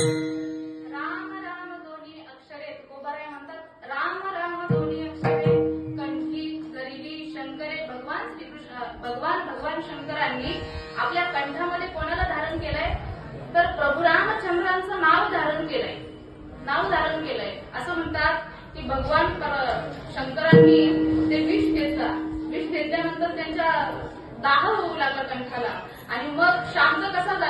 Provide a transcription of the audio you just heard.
राम राम दोन्ही अक्षरे तुकोबाराय म्हणतात राम राम दोन्ही अक्षरे कंठी गरिबी शंकरे भगवान शंकरांनी आपल्या कंठामध्ये कोणाला धारण केलंय तर प्रभू रामचंद्रांचं नाव धारण केलंय असं म्हणतात की भगवान शंकरांनी ते विष घेतल्यानंतर त्यांच्या दाह होऊ लागला कंठाला आणि मग शांत कसा झाला